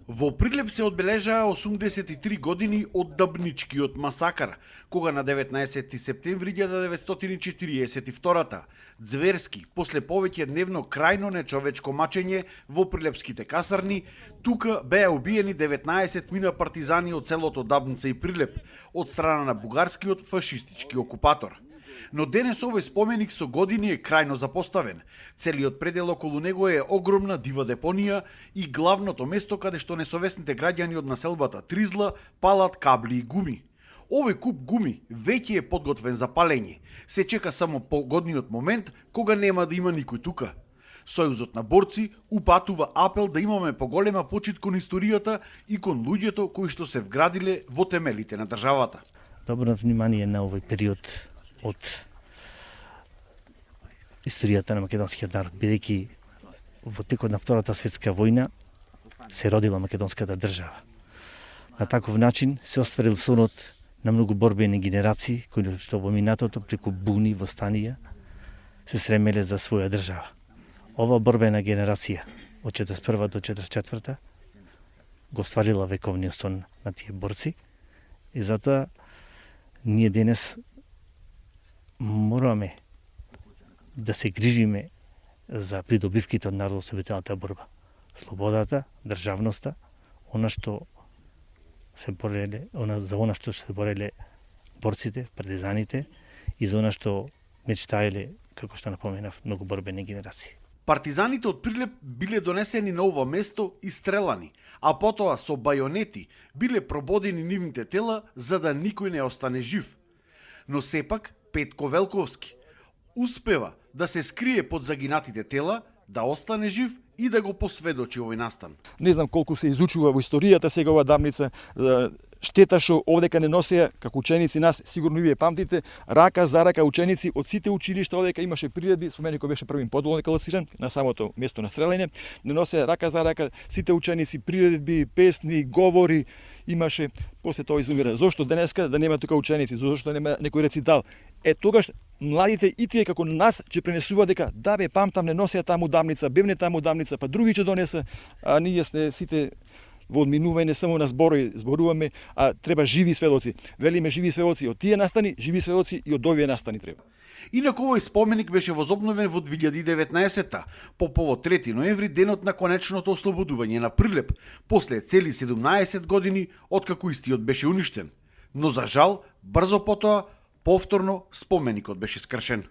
Во Прилеп се одбележаа 83 години од Дабничкиот масакар, кога на 19 септември 1942 зверски, после повеќе дневно крајно нечовечко мачење во прилепските касарни, тука беа убиени 19 мина партизани од селото Дабница и Прилеп од страна на бугарскиот фашистички окупатор. Но денес овој споменик со години е крајно запоставен. Целиот предел околу него е огромна дива депонија и главното место каде што несовесните граѓани од населбата Тризла палат кабли и гуми. Овој куп гуми веќе е подготвен за палење. Се чека само погодниот момент кога нема да има никој тука. Сојузот на борци упатува апел да имаме поголема почит кон историјата и кон луѓето кои што се вградиле во темелите на државата. Добро внимание на овој период од историјата на македонскиот народ, бидејќи во текот на Втората светска војна се родила македонската држава. На таков начин се остварил сонот на многу борбени генерации кои што во минатото преку буни, востанија се стремеле за своја држава. Ова борбена генерација од 41 до 44 го остварила вековниот сон на тие борци и затоа ние денес мораме да се грижиме за придобивките од народособителната борба. Слободата, државноста, она што се бореле, за она што се бореле борците, партизаните и за она што мечтаеле, како што напоменав, многу борбени генерации. Партизаните од Прилеп биле донесени на ова место и стрелани, а потоа со бајонети биле прободени нивните тела за да никој не остане жив. Но сепак Петко Велковски успева да се скрие под загинатите тела, да остане жив и да го посведочи овој настан. Не знам колку се изучува во историјата сега ова Дабница, штета што овдека не носеа како ученици нас, сигурно и вие памтите, рака за рака ученици од сите училишта овдека имаше приредби, спомени кој беше првин подолник ласиран на самото место на стрелење, не носе рака за рака сите ученици приредби, песни, говори, имаше, после тоа изумира. Зошто денеска да нема тука ученици, зошто нема некој рецитал? Тогаш младите и тие како нас ќе пренесува дека да бе памтам не носеа таму Дабница, бевне таму Дабница, па други ќе донеса, а ние сте сите во одминување само на зборуваме, а треба живи сведоци. Велиме живи сведоци од тие настани, живи сведоци и од овие настани треба. Инаку овој споменик беше возобновен во 2019-та, по повод 3 ноември, денот на конечното ослободување на Прилеп, после цели 17 години откако истиот беше уништен. Но за жал, брзо потоа, повторно споменикот беше скршен.